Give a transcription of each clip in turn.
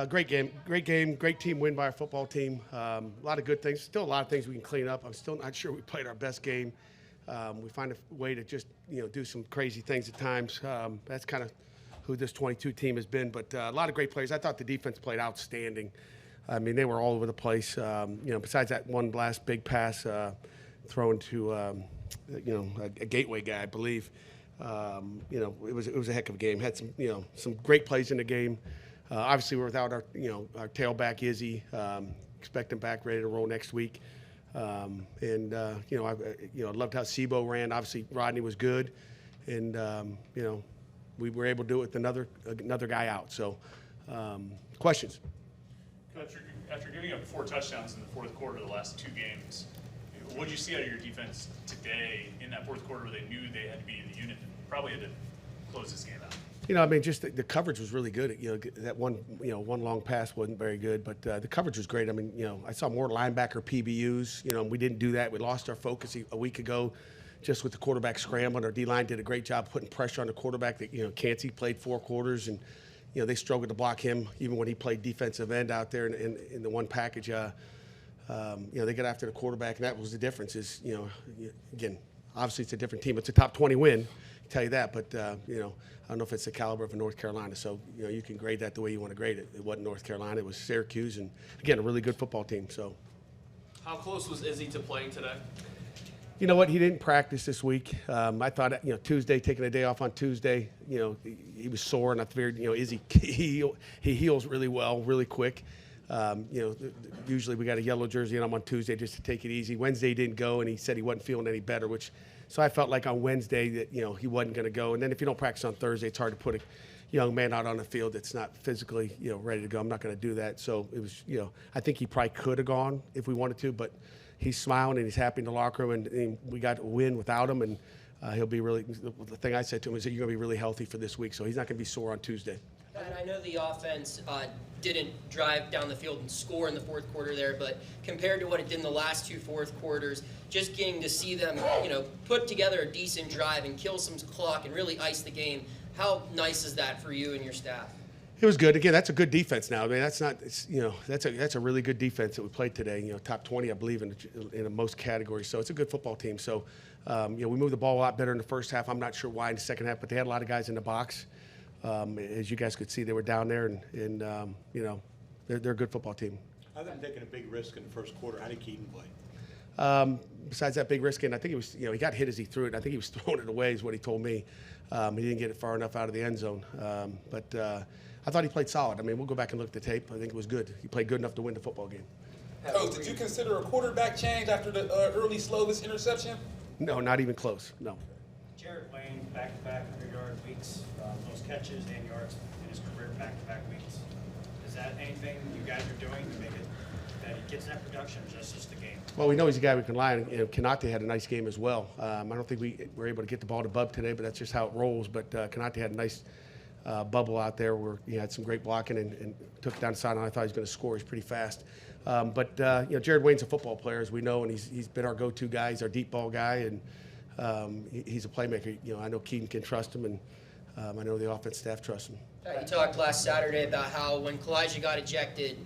Great game, great team win by our football team. A lot of good things, still a lot of things we can clean up. I'm still not sure we played our best game. We find a way to just do some crazy things at times. That's kind of who this 22 team has been. But a lot of great players. I thought the defense played outstanding. I mean, they were all over the place. Besides that one last big pass thrown to a gateway guy, I believe. It was a heck of a game. Had some great plays in the game. Obviously, we're without our tailback Izzy. Expect him back ready to roll next week. I loved how Sebo ran. Obviously, Rodney was good, and we were able to do it with another guy out. So, questions. After giving up 4 touchdowns in the fourth quarter of the last 2 games, what did you see out of your defense today in that fourth quarter where they knew they had to be in the unit and probably had to close this game out? Just the coverage was really good. That one long pass wasn't very good, but the coverage was great. I saw more linebacker PBUs. We didn't do that. We lost our focus a week ago just with the quarterback scrambling. Our D-line did a great job putting pressure on the quarterback. Cansey played 4 quarters, and they struggled to block him even when he played defensive end out there in the one package. They got after the quarterback, and that was the difference. Again, obviously it's a different team. It's a top 20 win, I tell you that. But I don't know if it's the caliber of a North Carolina. So you can grade that the way you want to grade it. It wasn't North Carolina. It was Syracuse, and again, a really good football team. So, how close was Izzy to playing today? You know what? He didn't practice this week. I thought, Tuesday, taking a day off on Tuesday, he was sore, and I figured, Izzy, he heals really well, really quick. Usually we got a yellow jersey on him on Tuesday just to take it easy. Wednesday he didn't go, and he said he wasn't feeling any better, so I felt like on Wednesday that, he wasn't going to go. And then if you don't practice on Thursday, it's hard to put a young man out on the field that's not physically, ready to go. I'm not going to do that. So it was, I think he probably could have gone if we wanted to, but he's smiling and he's happy in the locker room, and we got a win without him, and he'll be really, the thing I said to him is that you're going to be really healthy for this week, so he's not going to be sore on Tuesday. And I know the offense didn't drive down the field and score in the fourth quarter there, but compared to what it did in the last 2 fourth quarters, just getting to see them, put together a decent drive and kill some clock and really ice the game, how nice is that for you and your staff? It was good. Again, that's a good defense now. I mean, that's a really good defense that we played today. Top 20, I believe, in most categories. So it's a good football team. So, we moved the ball a lot better in the first half. I'm not sure why in the second half, but they had a lot of guys in the box. As you guys could see, they were down there, and they're a good football team. Other than taking a big risk in the first quarter, how did Keaton play? Besides that big risk, and I think it was, he got hit as he threw it. I think he was throwing it away is what he told me. He didn't get it far enough out of the end zone. But I thought he played solid. I mean, we'll go back and look at the tape. I think it was good. He played good enough to win the football game. Coach, did you consider a quarterback change after the early slow-less interception? No, not even close. No. Jared Wayne, back-to-back 100-yard weeks, most catches and yards in his career, back-to-back weeks. Is that anything you guys are doing to make it that he gets that production, or is that just the game? Well, we know he's a guy we can rely on. Kanate had a nice game as well. I don't think we were able to get the ball to Bub today, but that's just how it rolls. But Kanate had a nice bubble out there where he had some great blocking and took it down the sideline. I thought he was going to score. He's pretty fast. But Jared Wayne's a football player, as we know, and he's been our go-to guy. He's our deep ball guy, and he's a playmaker. I know Keaton can trust him, and I know the offense staff trusts him. You talked last Saturday about how when Kalijah got ejected,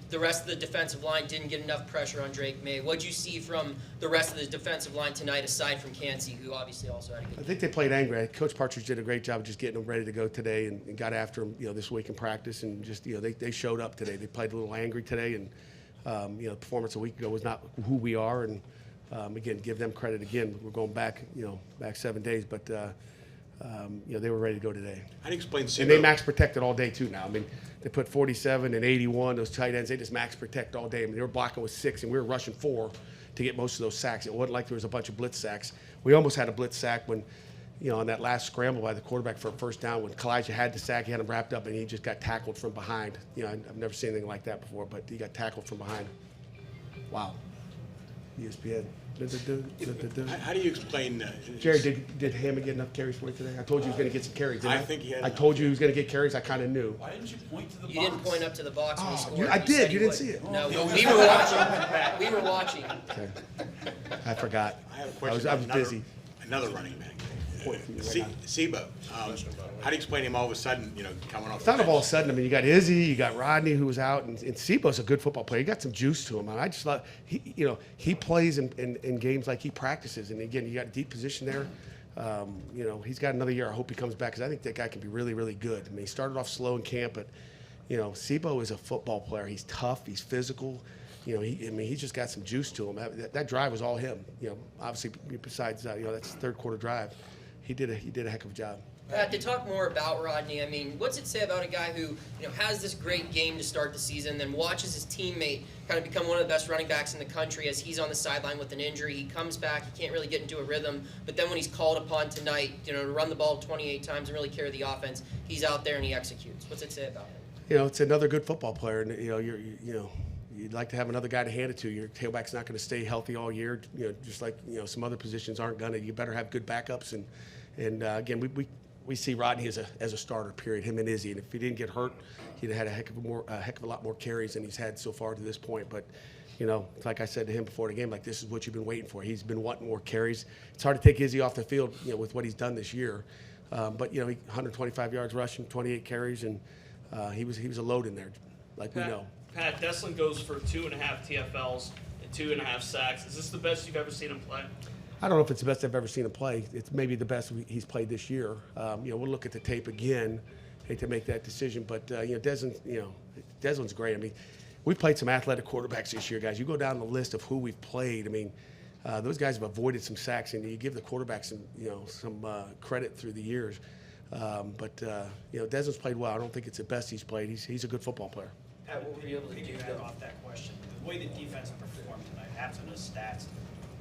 the rest of the defensive line didn't get enough pressure on Drake May. What did you see from the rest of the defensive line tonight, aside from Cansey, who obviously also had a good game? I think they played angry. Coach Partridge did a great job of just getting them ready to go today, and got after them, this week in practice, and just, they showed up today. They played a little angry today, and the performance a week ago was not who we are, and again, give them credit again. We're going back, back 7 days, but they were ready to go today. How do you explain Sebo? And they max protected all day too now. I mean, they put 47 and 81, those tight ends, they just max protect all day. I mean, they were blocking with 6, and we were rushing 4 to get most of those sacks. It wasn't like there was a bunch of blitz sacks. We almost had a blitz sack when, on that last scramble by the quarterback for a first down, when Kalijah had the sack, he had him wrapped up, and he just got tackled from behind. I've never seen anything like that before, but he got tackled from behind. Wow. ESPN. How do you explain Jerry, did Hammond get enough carries for you today? I told you he was going to get some carries. I think he had I told you he was going to get carries. I kind of knew. Why didn't you point to the box? You didn't point up to the box when he scored. I did. You didn't see it. No, we were watching. We were watching. Okay. I forgot. I have a question. I was busy. Another running back. point for you right See, now. Sebo, how do you explain him all of a sudden, coming off It's the not all of a bench? sudden. I mean, you got Izzy, you got Rodney, who was out, and Sebo's a good football player. He got some juice to him. And I just love he plays in games like he practices. And again, you got a deep position there. He's got another year. I hope he comes back because I think that guy can be really, really good. I mean, he started off slow in camp, but Sebo is a football player. He's tough. He's physical. He's just got some juice to him. That drive was all him. Obviously, besides that's third quarter drive, he did a heck of a job. To talk more about Rodney, I mean, what's it say about a guy who has this great game to start the season, then watches his teammate kind of become one of the best running backs in the country as he's on the sideline with an injury? He comes back, he can't really get into a rhythm, but then when he's called upon tonight, to run the ball 28 times and really carry the offense, he's out there and he executes. What's it say about him? It's another good football player, and you'd like to have another guy to hand it to. Your tailback's not going to stay healthy all year, just like some other positions aren't going to. You better have good backups, and again, we see Rodney as a starter. Period. Him and Izzy, and if he didn't get hurt, he'd have had a heck of a lot more carries than he's had so far to this point. But like I said to him before the game, like, this is what you've been waiting for. He's been wanting more carries. It's hard to take Izzy off the field, with what he's done this year. But he 125 yards rushing, 28 carries, and he was a load in there, like we know. Pat, Deslin goes for 2.5 TFLs and 2.5 sacks. Is this the best you've ever seen him play? I don't know if it's the best I've ever seen him play. It's maybe the best he's played this year. We'll look at the tape again. Hate to make that decision, but Deslin's great. I mean, we've played some athletic quarterbacks this year, guys. You go down the list of who we've played. I mean, those guys have avoided some sacks, and you give the quarterback some credit through the years. But Deslin's played well. I don't think it's the best he's played. He's a good football player. Pat, what were you able to do off that question? The way the defense performed tonight, absent of stats,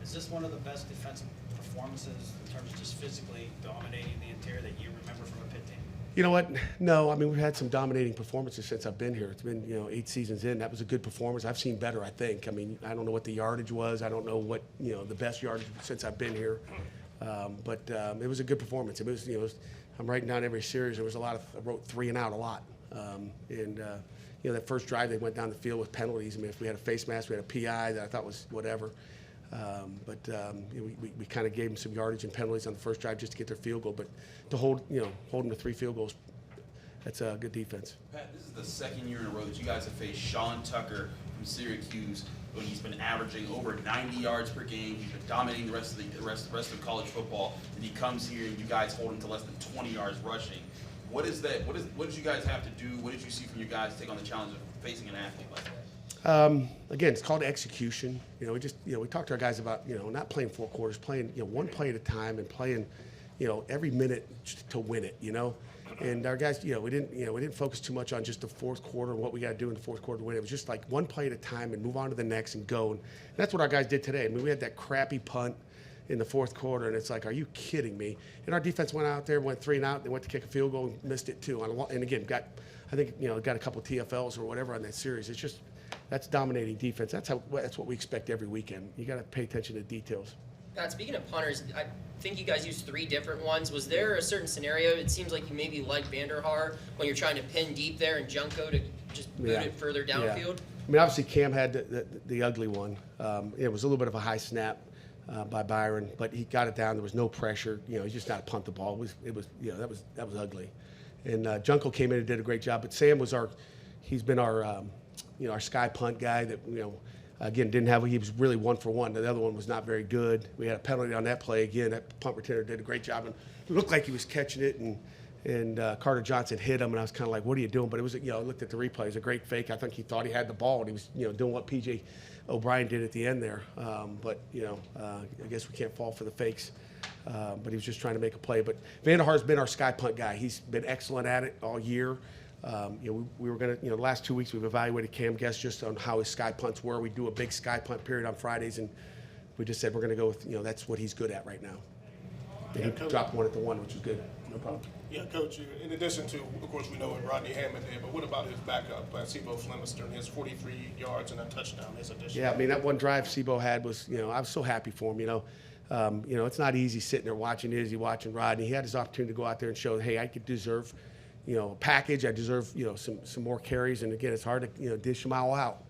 is this one of the best defensive performances in terms of just physically dominating the interior that you remember from a Pitt team? You know what? No, I mean, we've had some dominating performances since I've been here. It's been 8 seasons in. That was a good performance. I've seen better, I think. I mean, I don't know what the yardage was. I don't know what the best yardage since I've been here. But it was a good performance. It was I'm writing down every series. There was I wrote 3 and out a lot. That first drive, they went down the field with penalties. I mean, if we had a face mask, we had a PI that I thought was whatever. We kind of gave them some yardage and penalties on the first drive just to get their field goal. But to hold them to 3 field goals, that's a good defense. Pat, this is the second year in a row that you guys have faced Sean Tucker from Syracuse when he's been averaging over 90 yards per game. He's been dominating the rest of college football, and he comes here and you guys hold him to less than 20 yards rushing. What is that? What did you guys have to do? What did you see from your guys take on the challenge of facing an athlete like that? Again, it's called execution. We talked to our guys about not playing 4 quarters, playing one play at a time, and playing every minute to win it. And our guys, we didn't focus too much on just the fourth quarter and what we got to do in the fourth quarter to win. It was just like one play at a time and move on to the next and go. And that's what our guys did today. I mean, we had that crappy punt in the fourth quarter, and it's like, are you kidding me? And our defense went out there, went 3 and out. They went to kick a field goal and missed it too. And again, got a couple of TFLs or whatever on that series. It's just that's dominating defense. That's what we expect every weekend. You got to pay attention to details. Pat, speaking of punters, I think you guys used 3 different ones. Was there a certain scenario? It seems like you maybe like Vanderhaar when you're trying to pin deep there and Junko to just boot it further downfield. Yeah. I mean, obviously Cam had the ugly one. It was a little bit of a high snap by Byron, but he got it down. There was no pressure. He just got to punt the ball. That was ugly. And Junko came in and did a great job. But Sam was he's been our sky punt guy that again he was really 1 for 1. The other one was not very good. We had a penalty on that play again. That punt returner did a great job, and it looked like he was catching it, and Carter Johnson hit him, and I was kind of like, what are you doing? But it was I looked at the replay. It was a great fake. I think he thought he had the ball, and he was doing what PJ O'Brien did at the end there. But I guess we can't fall for the fakes. But he was just trying to make a play. But Vanderhaar's been our sky punt guy. He's been excellent at it all year. We were going to, the last 2 weeks we've evaluated Cam Guest just on how his sky punts were. We do a big sky punt period on Fridays, and we just said we're going to go with, that's what he's good at right now. And he dropped one at the 1, which was good. No problem. Yeah, Coach, in addition to, of course, we know what Rodney Hammond did, but what about his backup, Sebo Flemister, his 43 yards and a touchdown, his addition? Yeah, I mean, that one drive Sebo had was, I was so happy for him, it's not easy sitting there watching Izzy, watching Rodney. He had his opportunity to go out there and show, hey, I could deserve, a package. I deserve, some more carries. And again, it's hard to, dish them all out.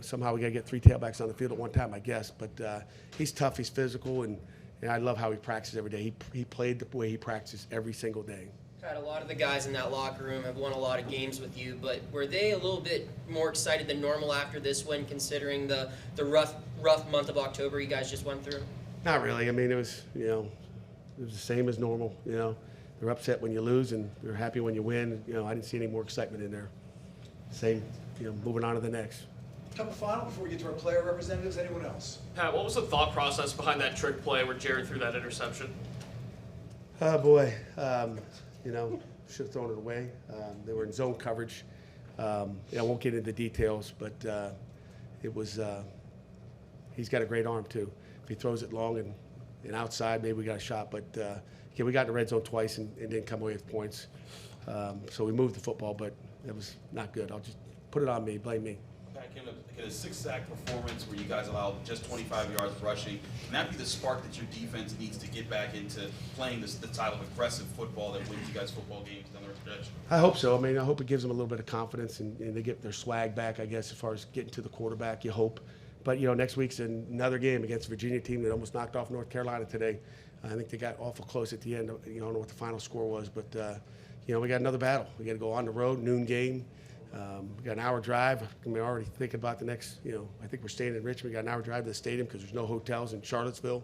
Somehow we got to get 3 tailbacks on the field at one time, I guess. But he's tough, he's physical, and And I love how he practices every day. He played the way he practices every single day. Pat, a lot of the guys in that locker room have won a lot of games with you, but were they a little bit more excited than normal after this win, considering the rough month of October you guys just went through? Not really. I mean, it was it was the same as normal. They're upset when you lose, and they're happy when you win. I didn't see any more excitement in there. Same, moving on to the next. Cup final before we get to our player representatives. Anyone else? Pat, what was the thought process behind that trick play where Jared threw that interception? Oh boy, should have thrown it away. They were in zone coverage. I won't get into details, but it was. He's got a great arm too. If he throws it long and outside, maybe we got a shot. But we got in the red zone twice and didn't come away with points. So we moved the football, but it was not good. I'll just put it on me. Blame me. Pat, can a 6-sack performance where you guys allowed just 25 yards rushing, can that be the spark that your defense needs to get back into playing the type of aggressive football that wins you guys football games down the stretch? I hope so. I mean, I hope it gives them a little bit of confidence and they get their swag back, I guess, as far as getting to the quarterback, you hope. But, next week's another game against a Virginia team that almost knocked off North Carolina today. I think they got awful close at the end. I don't know what the final score was, but, we got another battle. We got to go on the road, noon game. We got an hour drive. We're already thinking about the next, I think we're staying in Richmond. We got an hour drive to the stadium because there's no hotels in Charlottesville.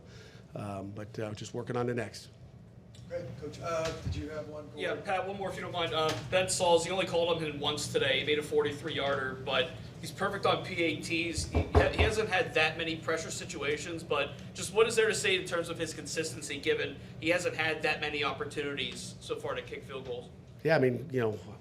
But just working on the next. Great, Coach. Did you have one? Yeah, Pat, one more if you don't mind. Ben Sauls, you only called him in once today. He made a 43-yarder, but he's perfect on PATs. He hasn't had that many pressure situations, but just what is there to say in terms of his consistency, given he hasn't had that many opportunities so far to kick field goals? Yeah, I mean,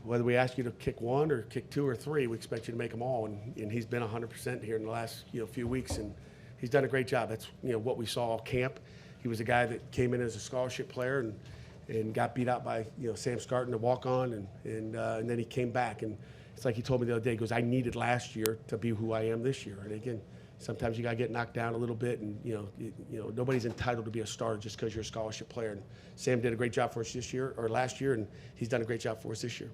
whether we ask you to kick one or kick two or three, we expect you to make them all. And he's been 100% here in the last, few weeks, and he's done a great job. That's, what we saw all camp. He was a guy that came in as a scholarship player and got beat out by, Sam Scarton to walk on, and then he came back. And it's like he told me the other day, he goes, I needed last year to be who I am this year. And again, sometimes you got to get knocked down a little bit, and, nobody's entitled to be a starter just because you're a scholarship player. And Sam did a great job for us last year, and he's done a great job for us this year.